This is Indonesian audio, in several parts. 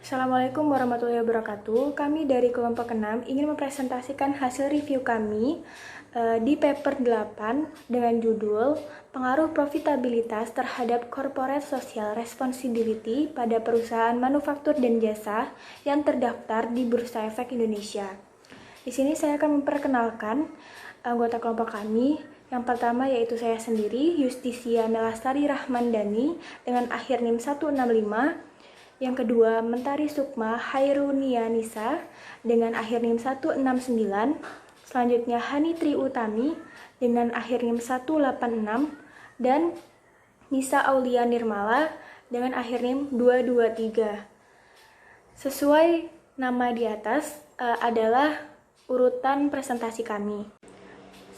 Assalamualaikum warahmatullahi wabarakatuh. Kami dari kelompok 6 ingin mempresentasikan hasil review kami di paper 8 dengan judul Pengaruh Profitabilitas terhadap Corporate Social Responsibility pada perusahaan manufaktur dan jasa yang terdaftar di Bursa Efek Indonesia. Di sini saya akan memperkenalkan anggota kelompok kami. Yang pertama yaitu saya sendiri, Justisia Melastari Rahmandani dengan akhir NIM 165. Yang kedua, Mentari Sukma Hairunianisa dengan akhir NIM 169. Selanjutnya, Hani Tri Utami dengan akhir NIM 186. Dan Nisa Aulia Nirmala dengan akhir NIM 223. Sesuai nama di atas adalah urutan presentasi kami.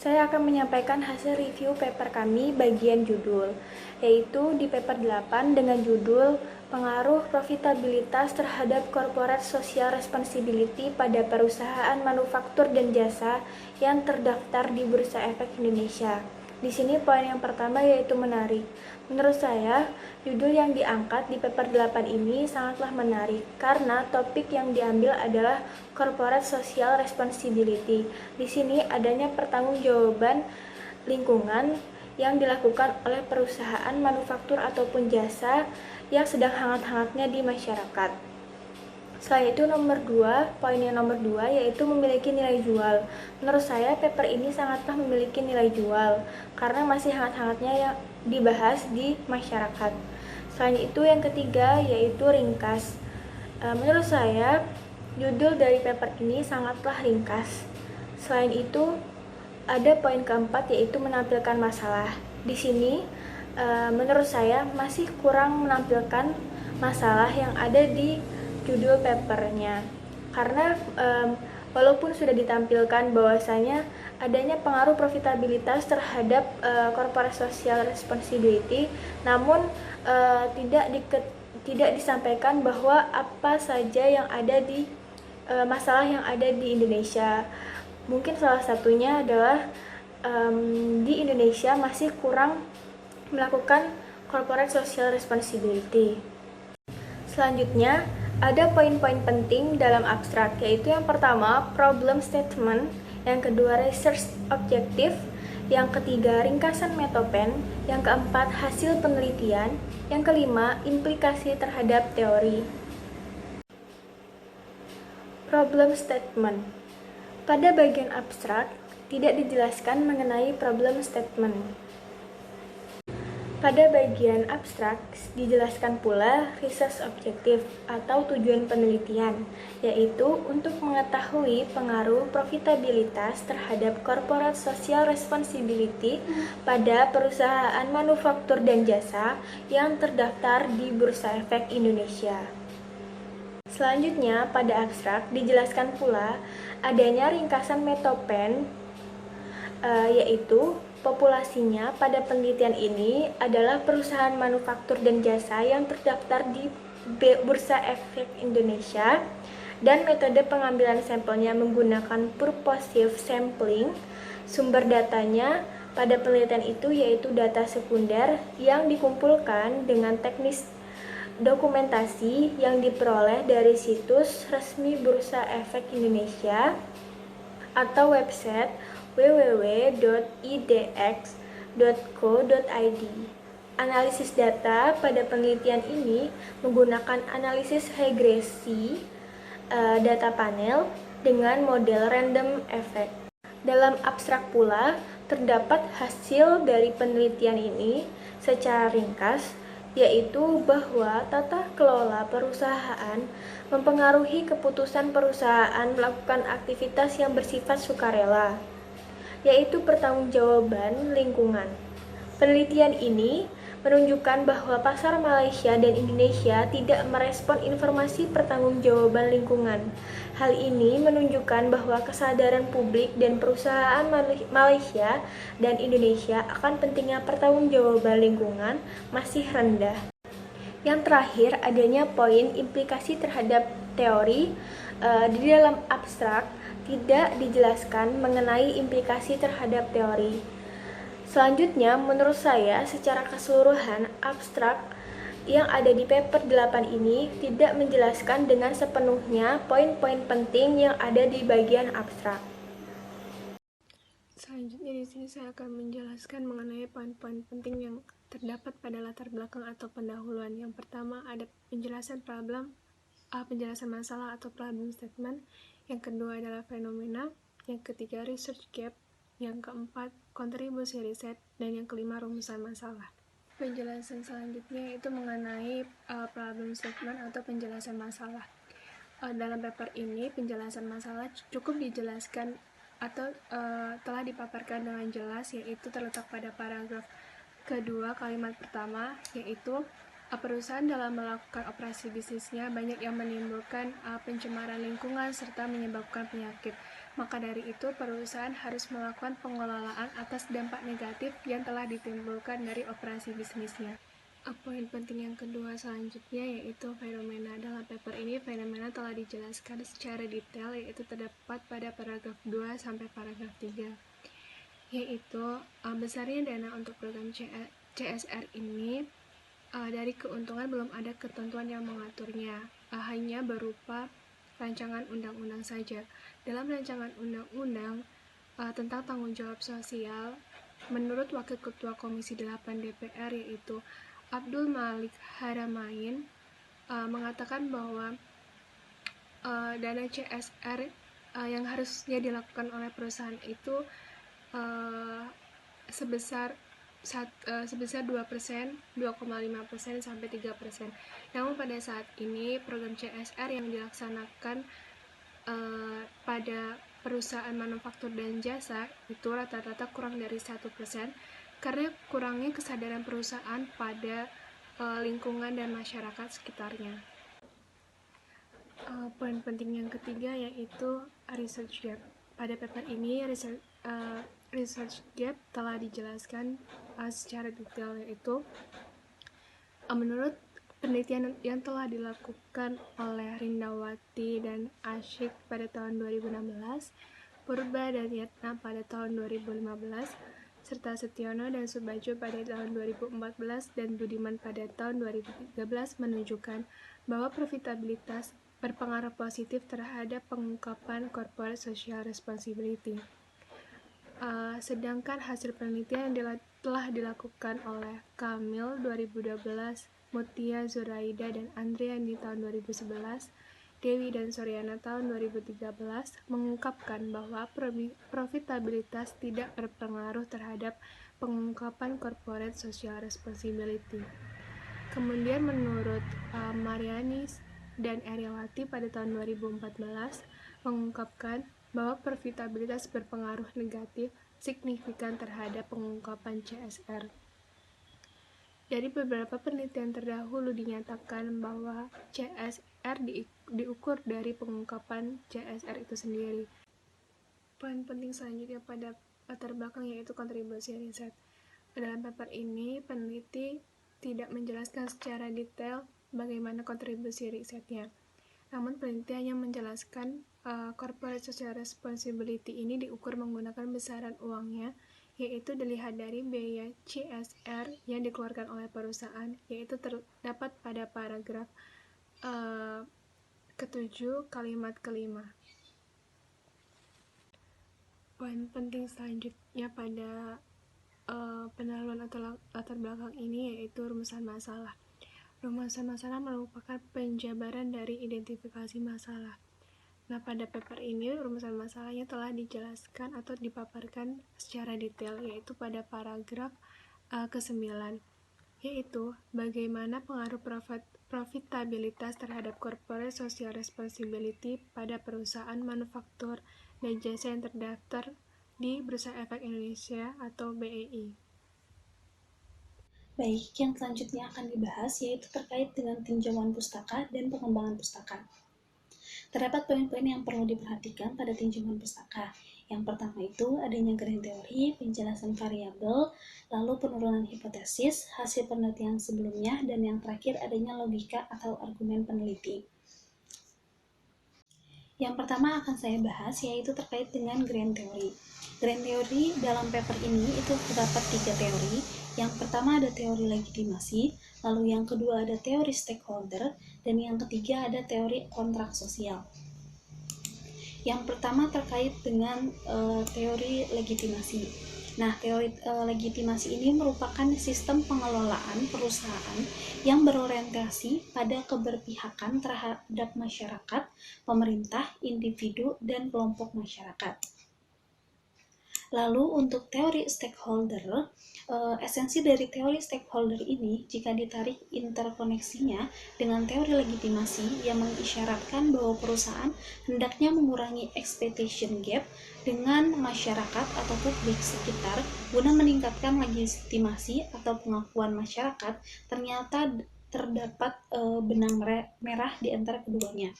Saya akan menyampaikan hasil review paper kami bagian judul, yaitu di paper 8 dengan judul Pengaruh Profitabilitas terhadap Corporate Social Responsibility pada perusahaan manufaktur dan jasa yang terdaftar di Bursa Efek Indonesia. Di sini poin yang pertama yaitu menarik. Menurut saya, judul yang diangkat di paper 8 ini sangatlah menarik karena topik yang diambil adalah Corporate Social Responsibility. Di sini adanya pertanggungjawaban lingkungan yang dilakukan oleh perusahaan manufaktur ataupun jasa yang sedang hangat-hangatnya di masyarakat. Selain itu poin yang nomor 2 yaitu memiliki nilai jual. Menurut saya paper ini sangatlah memiliki nilai jual karena masih hangat-hangatnya yang dibahas di masyarakat. Selain itu yang ketiga yaitu ringkas. Menurut saya judul dari paper ini sangatlah ringkas. Selain itu ada poin keempat yaitu menampilkan masalah. Di sini menurut saya masih kurang menampilkan masalah yang ada di judul papernya karena walaupun sudah ditampilkan bahwasanya adanya pengaruh profitabilitas terhadap corporate social responsibility, namun tidak disampaikan bahwa apa saja yang ada di masalah yang ada di Indonesia. Mungkin salah satunya adalah di Indonesia masih kurang melakukan corporate social responsibility. Selanjutnya, ada poin-poin penting dalam abstrak, yaitu yang pertama, problem statement, yang kedua, research objective, yang ketiga, ringkasan metopen, yang keempat, hasil penelitian, yang kelima, implikasi terhadap teori. Problem statement. Pada bagian abstrak, tidak dijelaskan mengenai problem statement. Pada bagian abstrak, dijelaskan pula research objective atau tujuan penelitian, yaitu untuk mengetahui pengaruh profitabilitas terhadap corporate social responsibility pada perusahaan manufaktur dan jasa yang terdaftar di Bursa Efek Indonesia. Selanjutnya, pada abstrak dijelaskan pula adanya ringkasan metopen, yaitu populasinya pada penelitian ini adalah perusahaan manufaktur dan jasa yang terdaftar di Bursa Efek Indonesia, dan metode pengambilan sampelnya menggunakan purposive sampling. Sumber datanya pada penelitian itu yaitu data sekunder yang dikumpulkan dengan teknis dokumentasi yang diperoleh dari situs resmi Bursa Efek Indonesia atau website www.idx.co.id. Analisis data pada penelitian ini menggunakan analisis regresi data panel dengan model random effect. Dalam abstrak pula terdapat hasil dari penelitian ini secara ringkas, yaitu bahwa tata kelola perusahaan mempengaruhi keputusan perusahaan melakukan aktivitas yang bersifat sukarela, yaitu pertanggungjawaban lingkungan. Penelitian ini menunjukkan bahwa pasar Malaysia dan Indonesia tidak merespon informasi pertanggungjawaban lingkungan. Hal ini menunjukkan bahwa kesadaran publik dan perusahaan Malaysia dan Indonesia akan pentingnya pertanggungjawaban lingkungan masih rendah. Yang terakhir, adanya poin implikasi terhadap teori. Di dalam abstrak tidak dijelaskan mengenai implikasi terhadap teori. Selanjutnya, menurut saya secara keseluruhan abstrak yang ada di paper 8 ini tidak menjelaskan dengan sepenuhnya poin-poin penting yang ada di bagian abstrak. Selanjutnya di sini saya akan menjelaskan mengenai poin-poin penting yang terdapat pada latar belakang atau pendahuluan. Yang pertama ada penjelasan masalah atau problem statement. Yang kedua adalah fenomena. Yang ketiga research gap. Yang keempat kontribusi riset. Dan yang kelima rumusan masalah. Penjelasan selanjutnya itu mengenai problem statement atau penjelasan masalah. Dalam paper ini penjelasan masalah cukup dijelaskan atau telah dipaparkan dengan jelas, yaitu terletak pada paragraf kedua kalimat pertama, yaitu perusahaan dalam melakukan operasi bisnisnya banyak yang menimbulkan pencemaran lingkungan serta menyebabkan penyakit. Maka dari itu perusahaan harus melakukan pengelolaan atas dampak negatif yang telah ditimbulkan dari operasi bisnisnya. Poin penting yang kedua selanjutnya yaitu fenomena. Dalam paper ini fenomena telah dijelaskan secara detail, yaitu terdapat pada paragraf 2 sampai paragraf 3, yaitu besarnya dana untuk program CSR ini dari keuntungan belum ada ketentuan yang mengaturnya, hanya berupa rancangan undang-undang saja. Dalam rancangan undang-undang tentang tanggung jawab sosial, menurut Wakil Ketua Komisi 8 DPR yaitu Abdul Malik Haramain mengatakan bahwa dana CSR yang harusnya dilakukan oleh perusahaan itu sebesar 2%, 2,5% sampai 3%. Namun pada saat ini program CSR yang dilaksanakan pada perusahaan manufaktur dan jasa itu rata-rata kurang dari 1%, karena kurangnya kesadaran perusahaan pada lingkungan dan masyarakat sekitarnya. Poin penting yang ketiga yaitu research gap. Pada paper ini research gap telah dijelaskan secara detail, yaitu menurut penelitian yang telah dilakukan oleh Rindawati dan Ashik pada tahun 2016, Purba dan Yatna pada tahun 2015, serta Setiono dan Subaju pada tahun 2014 dan Budiman pada tahun 2013 menunjukkan bahwa profitabilitas berpengaruh positif terhadap pengungkapan corporate social responsibility. Sedangkan hasil penelitian yang telah dilakukan oleh Kamil 2012, Mutia Zuraida dan Andrian di tahun 2011, Dewi dan Soryana tahun 2013 mengungkapkan bahwa profitabilitas tidak berpengaruh terhadap pengungkapan corporate social responsibility. Kemudian menurut Marianis dan Eriawati pada tahun 2014 mengungkapkan bahwa profitabilitas berpengaruh negatif signifikan terhadap pengungkapan CSR. Dari beberapa penelitian terdahulu dinyatakan bahwa CSR diukur dari pengungkapan CSR itu sendiri. Poin penting selanjutnya pada latar belakang yaitu kontribusi riset. Dalam paper ini, peneliti tidak menjelaskan secara detail bagaimana kontribusi risetnya. Namun peneliti hanya menjelaskan corporate social responsibility ini diukur menggunakan besaran uangnya, yaitu dilihat dari biaya CSR yang dikeluarkan oleh perusahaan, yaitu terdapat pada paragraf ke-7 kalimat kelima. Poin penting selanjutnya pada pendahuluan atau latar belakang ini yaitu rumusan masalah. Rumusan masalah merupakan penjabaran dari identifikasi masalah. Nah, pada paper ini rumusan masalahnya telah dijelaskan atau dipaparkan secara detail, yaitu pada paragraf ke-9, yaitu bagaimana pengaruh profitabilitas terhadap corporate social responsibility pada perusahaan manufaktur dan jasa yang terdaftar di Bursa Efek Indonesia atau BEI. Baik, yang selanjutnya akan dibahas yaitu terkait dengan tinjauan pustaka dan pengembangan pustaka. Terdapat poin-poin yang perlu diperhatikan pada tinjauan pustaka. Yang pertama itu adanya grand teori, penjelasan variabel, lalu penurunan hipotesis, hasil penelitian sebelumnya, dan yang terakhir adanya logika atau argumen peneliti. Yang pertama akan saya bahas yaitu terkait dengan grand teori. Grand teori dalam paper ini itu terdapat 3 teori. Yang pertama ada teori legitimasi, Lalu yang kedua ada teori stakeholder, dan yang ketiga ada teori kontrak sosial. Yang pertama terkait dengan teori legitimasi. Nah, teori legitimasi ini merupakan sistem pengelolaan perusahaan yang berorientasi pada keberpihakan terhadap masyarakat, pemerintah, individu, dan kelompok masyarakat. Lalu untuk teori stakeholder, esensi dari teori stakeholder ini jika ditarik interkoneksinya dengan teori legitimasi yang mengisyaratkan bahwa perusahaan hendaknya mengurangi expectation gap dengan masyarakat atau publik sekitar guna meningkatkan legitimasi atau pengakuan masyarakat, ternyata terdapat benang merah di antara keduanya.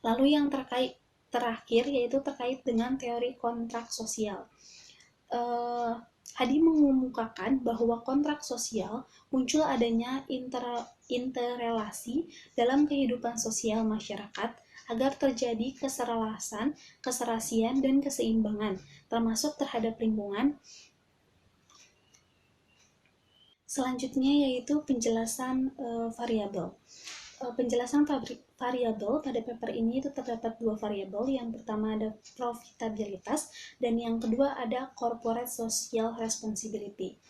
Lalu yang terakhir yaitu terkait dengan teori kontrak sosial. Hadi mengemukakan bahwa kontrak sosial muncul adanya interrelasi dalam kehidupan sosial masyarakat agar terjadi keserelasan, keserasian, dan keseimbangan, termasuk terhadap lingkungan. Selanjutnya yaitu penjelasan variabel. Penjelasan variabel pada paper ini itu terdapat dua variabel. Yang pertama ada profitabilitas dan yang kedua ada corporate social responsibility.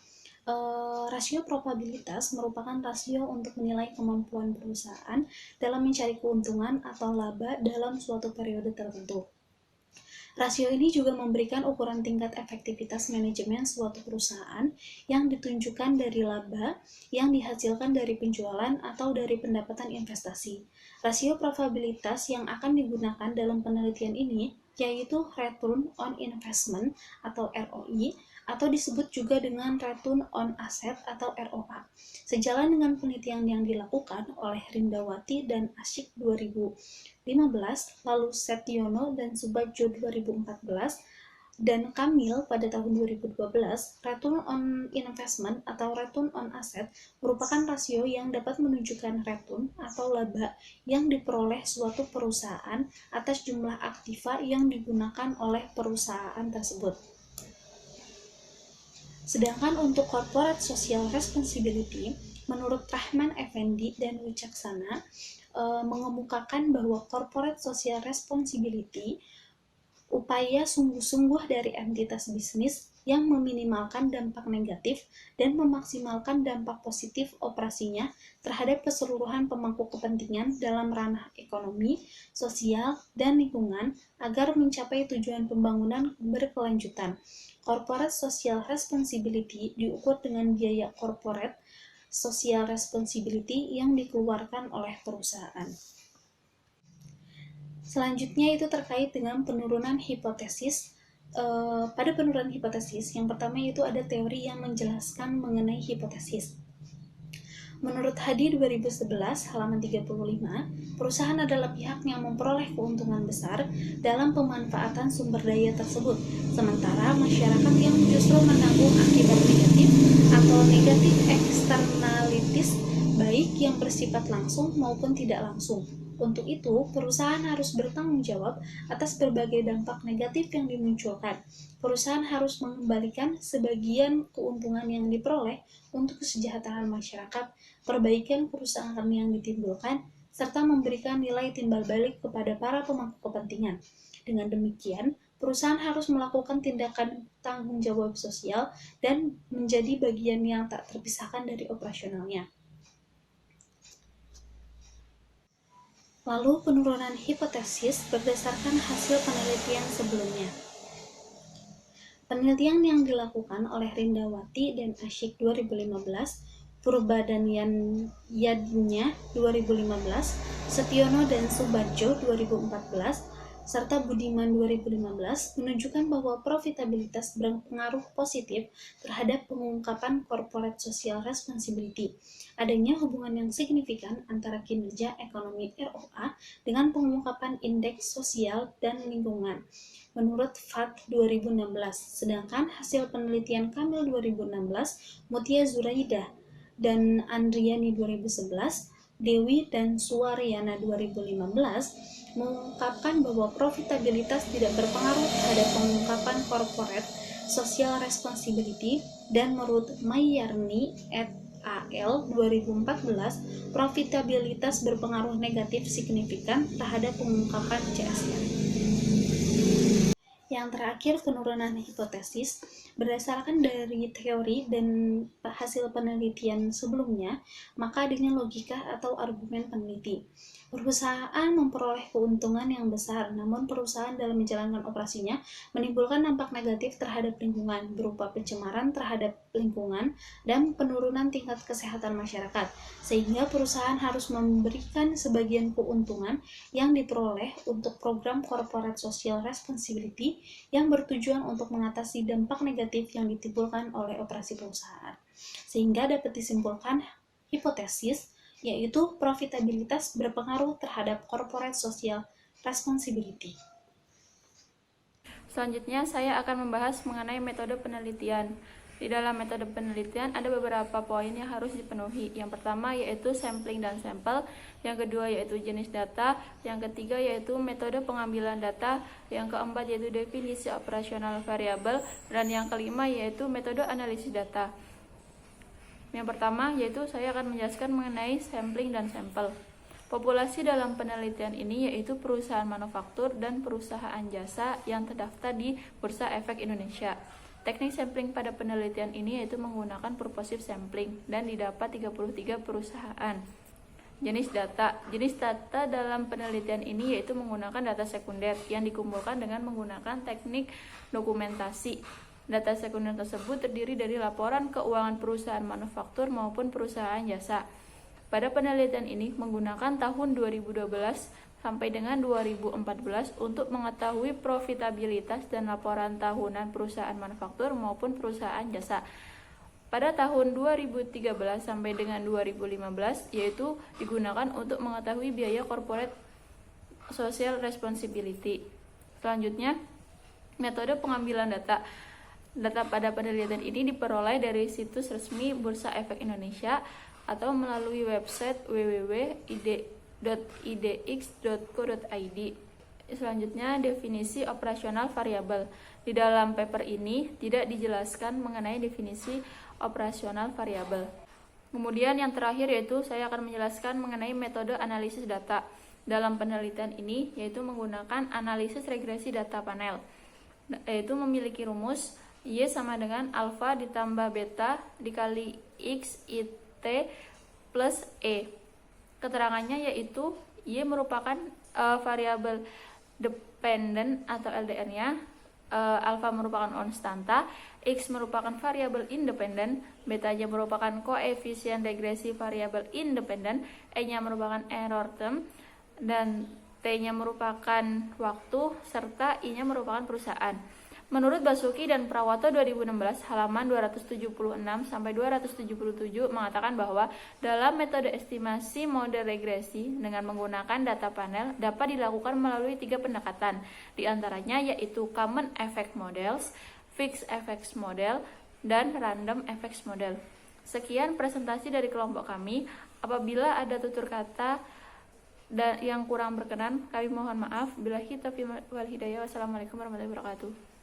Rasio probabilitas merupakan rasio untuk menilai kemampuan perusahaan dalam mencari keuntungan atau laba dalam suatu periode tertentu. Rasio ini juga memberikan ukuran tingkat efektivitas manajemen suatu perusahaan yang ditunjukkan dari laba yang dihasilkan dari penjualan atau dari pendapatan investasi. Rasio probabilitas yang akan digunakan dalam penelitian ini yaitu Return on Investment atau ROI, atau disebut juga dengan Return on Asset atau ROA. Sejalan dengan penelitian yang dilakukan oleh Rindawati dan Ashik 2015, lalu Setiono dan Subadjo 2014, dan Kamil pada tahun 2012, Return on Investment atau Return on Asset merupakan rasio yang dapat menunjukkan return atau laba yang diperoleh suatu perusahaan atas jumlah aktiva yang digunakan oleh perusahaan tersebut. Sedangkan untuk corporate social responsibility, menurut Rahman Effendi dan Wicaksana, mengemukakan bahwa corporate social responsibility upaya sungguh-sungguh dari entitas bisnis yang meminimalkan dampak negatif dan memaksimalkan dampak positif operasinya terhadap keseluruhan pemangku kepentingan dalam ranah ekonomi, sosial, dan lingkungan agar mencapai tujuan pembangunan berkelanjutan. Corporate social responsibility diukur dengan biaya corporate social responsibility yang dikeluarkan oleh perusahaan. Selanjutnya itu terkait dengan penurunan hipotesis. Pada penurunan hipotesis, yang pertama itu ada teori yang menjelaskan mengenai hipotesis. Menurut Hadi 2011, halaman 35, perusahaan adalah pihak yang memperoleh keuntungan besar dalam pemanfaatan sumber daya tersebut, sementara masyarakat yang justru menanggung akibat negatif atau negatif externalities, baik yang bersifat langsung maupun tidak langsung. Untuk itu, perusahaan harus bertanggung jawab atas berbagai dampak negatif yang dimunculkan. Perusahaan harus mengembalikan sebagian keuntungan yang diperoleh untuk kesejahteraan masyarakat, perbaikan kerusakan yang ditimbulkan, serta memberikan nilai timbal balik kepada para pemangku kepentingan. Dengan demikian, perusahaan harus melakukan tindakan tanggung jawab sosial dan menjadi bagian yang tak terpisahkan dari operasionalnya. Lalu penurunan hipotesis berdasarkan hasil penelitian sebelumnya. Penelitian yang dilakukan oleh Rindawati dan Ashik 2015, Purba dan Yadnya 2015, Setiono dan Subadjo 2014, serta Budiman 2015 menunjukkan bahwa profitabilitas berpengaruh positif terhadap pengungkapan corporate social responsibility. Adanya hubungan yang signifikan antara kinerja ekonomi ROA dengan pengungkapan indeks sosial dan lingkungan, menurut FAT 2016. Sedangkan hasil penelitian Kamil 2016, Mutia Zuraidah dan Andriani 2011, Dewi dan Suwaryana 2015 mengungkapkan bahwa profitabilitas tidak berpengaruh terhadap pengungkapan corporate social responsibility, dan menurut Mayarni et AL 2014, profitabilitas berpengaruh negatif signifikan terhadap pengungkapan CSR. Yang terakhir, penurunan hipotesis. Berdasarkan dari teori dan hasil penelitian sebelumnya, maka adanya logika atau argumen peneliti. Perusahaan memperoleh keuntungan yang besar, namun perusahaan dalam menjalankan operasinya menimbulkan dampak negatif terhadap lingkungan, berupa pencemaran terhadap lingkungan dan penurunan tingkat kesehatan masyarakat, sehingga perusahaan harus memberikan sebagian keuntungan yang diperoleh untuk program corporate social responsibility yang bertujuan untuk mengatasi dampak negatif yang ditimbulkan oleh operasi perusahaan. Sehingga dapat disimpulkan hipotesis, yaitu profitabilitas berpengaruh terhadap corporate social responsibility. Selanjutnya, saya akan membahas mengenai metode penelitian. Di dalam metode penelitian ada beberapa poin yang harus dipenuhi. Yang pertama yaitu sampling dan sampel, yang kedua yaitu jenis data, yang ketiga yaitu metode pengambilan data, yang keempat yaitu definisi operasional variabel, dan yang kelima yaitu metode analisis data. Yang pertama yaitu saya akan menjelaskan mengenai sampling dan sampel. Populasi dalam penelitian ini yaitu perusahaan manufaktur dan perusahaan jasa yang terdaftar di Bursa Efek Indonesia. Teknik sampling pada penelitian ini yaitu menggunakan purposive sampling dan didapat 33 perusahaan. Jenis data. Jenis data dalam penelitian ini yaitu menggunakan data sekunder yang dikumpulkan dengan menggunakan teknik dokumentasi. Data sekunder tersebut terdiri dari laporan keuangan perusahaan manufaktur maupun perusahaan jasa. Pada penelitian ini menggunakan tahun 2012 sampai dengan 2014 untuk mengetahui profitabilitas dan laporan tahunan perusahaan manufaktur maupun perusahaan jasa. Pada tahun 2013 sampai dengan 2015 yaitu digunakan untuk mengetahui biaya corporate social responsibility. Selanjutnya, metode pengambilan data. Data pada penelitian ini diperoleh dari situs resmi Bursa Efek Indonesia atau melalui website www.idx.co.id. Selanjutnya, definisi operasional variabel. Di dalam paper ini tidak dijelaskan mengenai definisi operasional variabel. Kemudian yang terakhir yaitu saya akan menjelaskan mengenai metode analisis data. Dalam penelitian ini yaitu menggunakan analisis regresi data panel, yaitu memiliki rumus Y sama dengan alfa ditambah beta dikali X IT plus E. Keterangannya yaitu Y merupakan variabel dependent atau LDR-nya, alfa merupakan konstanta, X merupakan variabel independen, betanya merupakan koefisien regresi variabel independen, E-nya merupakan error term, dan T-nya merupakan waktu, serta I-nya merupakan perusahaan. Menurut Basuki dan Prawoto 2016 halaman 276 sampai 277 mengatakan bahwa dalam metode estimasi model regresi dengan menggunakan data panel dapat dilakukan melalui 3 pendekatan, diantaranya yaitu Common Effect Models, Fixed Effects Model, dan Random Effects Model. Sekian presentasi dari kelompok kami. Apabila ada tutur kata dan yang kurang berkenan, kami mohon maaf. Billahi taufiq wal hidayah. Wassalamualaikum warahmatullahi wabarakatuh.